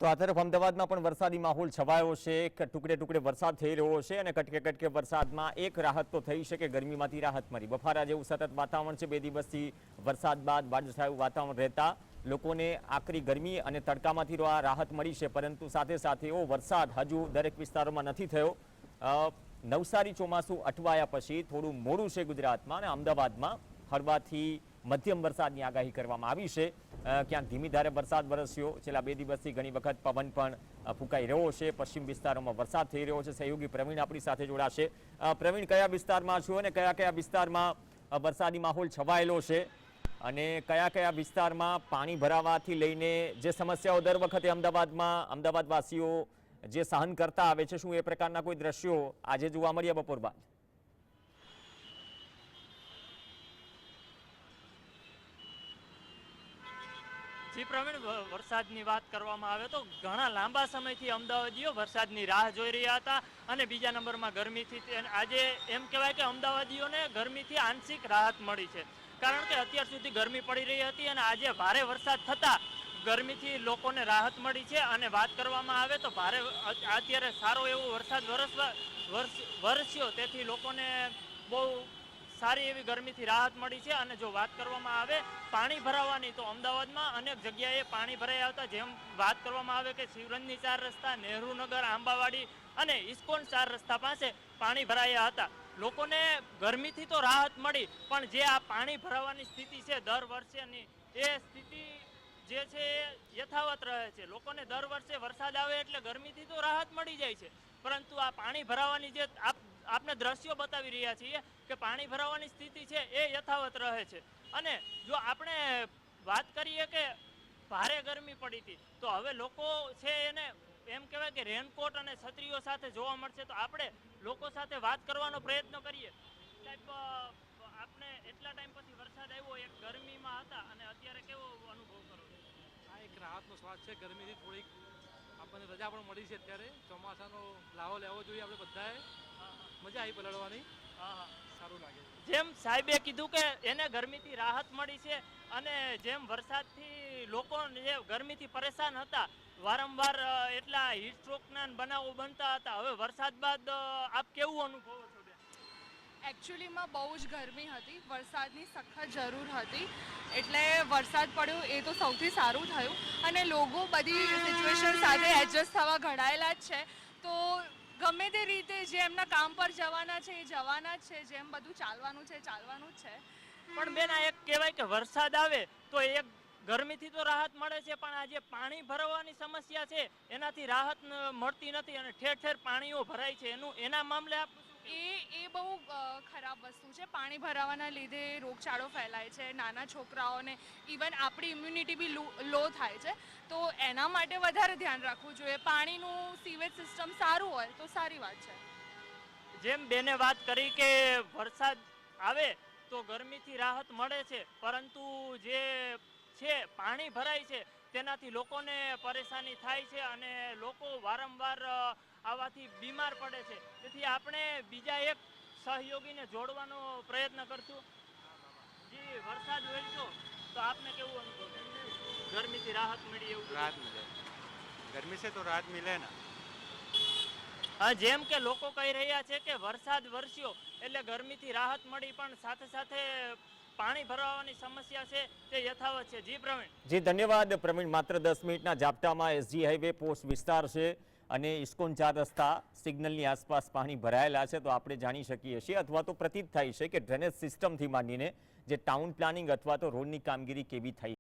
તો આ તરફ અમદાવાદમાં પણ વરસાદી માહોલ છવાયો છે। ટુકડે ટુકડે વરસાદ થઈ રહ્યો છે અને કટકે કટકે વરસાદમાં એક રાહત તો થઈ છે કે ગરમીમાંથી રાહત મળી। બફારા જેવું સતત વાતાવરણ છે। 2 દિવસથી વરસાદ બાદ વાદળછાયું વાતાવરણ રહેતા લોકોને આકરી ગરમી અને તડકામાંથી રાહત મળી છે, પરંતુ સાથે સાથે એવો વરસાદ હજુ દરેક વિસ્તારોમાં નથી થયો। નવસારી ચોમાસું અટવાયા પછી થોડું મોડું છે ગુજરાતમાં, અને અમદાવાદમાં હળવાથી મધ્યમ વરસાદની આગાહી કરવામાં આવી છે। ક્યાંક ધીમી ધારે વરસાદ વરસ્યો। છેલ્લા 2 દિવસથી ઘણી વખત પવન પણ ફૂંકાઈ રહ્યો છે। પશ્ચિમ વિસ્તારોમાં વરસાદ થઈ રહ્યો છે। સહયોગી પ્રવીણ આપણી સાથે જોડાશે। પ્રવીણ, કયા વિસ્તારમાં છો અને કયા કયા વિસ્તારમાં વરસાદી માહોલ છવાયેલો છે, અને કયા કયા વિસ્તારમાં પાણી ભરાવાથી લઈને જે સમસ્યાઓ દર વખતે અમદાવાદવાસીઓ જે સહન કરતા આવે છે, શું એ પ્રકારના કોઈ દ્રશ્યો આજે જોવા મળ્યા બપોર બાદ? જી પ્રવીણ, વરસાદની વાત કરવામાં આવે તો ઘણા લાંબા સમયથી અમદાવાદીઓ વરસાદની રાહ જોઈ રહ્યા હતા, અને બીજા નંબરમાં ગરમીથી આજે એમ કહેવાય કે અમદાવાદીઓને ગરમીથી આંશિક રાહત મળી છે। કારણ કે અત્યાર સુધી ગરમી પડી રહી હતી અને આજે ભારે વરસાદ થતાં ગરમીથી લોકોને રાહત મળી છે। અને વાત કરવામાં આવે તો અત્યારે સારો એવો વરસાદ વરસ્યો, તેથી લોકોને બહુ સારી એવી ગરમીથી રાહત મળી છે। અને જો વાત કરવામાં આવે પાણી ભરાવાની, તો અમદાવાદમાં અનેક જગ્યાએ પાણી ભરાઈ આવતા, જેમ વાત કરવામાં આવે કે શિવરંજની 4 રસ્તા, નહેરુનગર, આંબાવાડી અને ઇસ્કોન 4 રસ્તા પાસે પાણી ભરાયા હતા। લોકોને ગરમીથી તો રાહત મળી, પણ જે આ પાણી ભરાવાની સ્થિતિ છે દર વર્ષેની, એ સ્થિતિ જે છે એ યથાવત રહે છે। લોકોને દર વર્ષે વરસાદ આવે એટલે ગરમીથી તો રાહત મળી જાય છે, પરંતુ આ પાણી ભરાવાની જે આપને દ્રશ્યો બતાવી રહ્યા છીએ કે પાણી ભરાવાની સ્થિતિ છે એ યથાવત રહે છે। અને જો આપણે વાત કરીએ કે ભારે ગરમી પડી હતી, તો હવે લોકો છે એને એમ કહેવાય કે રેનકોટ અને છત્રીઓ સાથે જોવા મળશે। તો આપણે લોકો સાથે વાત કરવાનો પ્રયત્ન કરીએ। સાહેબ, આપણે એટલા ટાઈમ પછી વરસાદ આવ્યો, એક ગરમીમાં હતા, અને અત્યારે કેવો અનુભવ કરો છો? આ એક રાહતનો શ્વાસ છે। ગરમીથી થોડીક આપણને રજા પણ મળી છે। અત્યારે ચોમાસાનો લાવો લેવો જોઈએ આપણે બધાએ। મજા આવી પલળવાની, સારું લાગે છે। જેમ સાહેબે કીધું કે એને ગરમીથી રાહત મળી છે, અને જેમ વરસાદથી લોકો જે ગરમીથી પરેશાન હતા, વારંવાર એટલા હીટસ્ટ્રોકના બનાવો બનતા હતા, હવે વરસાદ બાદ આપ કેવું અનુભવો છો? એકચ્યુઅલીમાં બહુ જ ગરમી હતી, વરસાદની સખત જરૂર હતી, એટલે વરસાદ પડ્યો એ તો સૌથી સારું થયું। અને લોકો બધી સિચ્યુએશન સાથે એડજસ્ટ થવા ઘડાયેલા જ છે, તો ગમે તે રીતે જે એમના કામ પર જવાના છે એ જવાના જ છે, જેમ બધું ચાલવાનું છે ચાલવાનું જ છે। પણ બેન, એક કહેવાય કે વરસાદ આવે તો એક ગરમીથી તો રાહત મળે છે, પણ આ જે પાણી ભરાવાની સમસ્યા છે એનાથી રાહત મળતી નથી, અને ઠેર ઠેર પાણીઓ ભરાય છે। એના મામલે આપ એ બહુ ખરાબ વસ્તુ છે। પાણી ભરાવાના લીધે રોગચાળો ફેલાય છે, નાના છોકરાઓને ઇવન આપણી ઇમ્યુનિટી બી લો થાય છે, તો એના માટે વધારે ધ્યાન રાખવું જોઈએ। પાણીનું સીવેજ સિસ્ટમ સારું હોય તો સારી વાત છે। જેમ બેને વાત કરી કે વરસાદ આવે તો ગરમીથી રાહત મળે છે, પરંતુ જે છે પાણી ભરાય છે તેનાથી લોકોને પરેશાની થાય છે, અને લોકો વારંવાર આવાથી બીમાર પડે છે। તેથી આપણે બીજા એક સહયોગીને જોડવાનો પ્રયત્ન કરશું। જી, વરસાદ વરસ્યો તો આપને કેવું અનુભવ થયું? ગરમીથી રાહત મળી એવું? राहत मिले, गर्मी से तो राहत मिले ना। જેમ કે લોકો કહી રહ્યા છે કે વરસાદ વરસ્યો એટલે ગરમીથી રાહત મળી, પણ સાથે સાથે પાણી ભરાવાની સમસ્યા છે તે યથાવત છે। જી પ્રવીણ। જી, ધન્યવાદ પ્રવીણ। માત્ર 10 મિનિટના ઝાપટામાં એસજી હાઈવે પોસ્ટ વિસ્તાર છે અને ઇસ્કોન 4 રસ્તા સિગ્નલની આસપાસ પાણી ભરાયેલા છે, તો આપણે જાણી શકીએ છીએ, અથવા તો પ્રતીત થાય છે કે ડ્રેનેજ સિસ્ટમથી માંડીને જે ટાઉન પ્લાનિંગ અથવા તો રોડની કામગીરી કેવી થઈ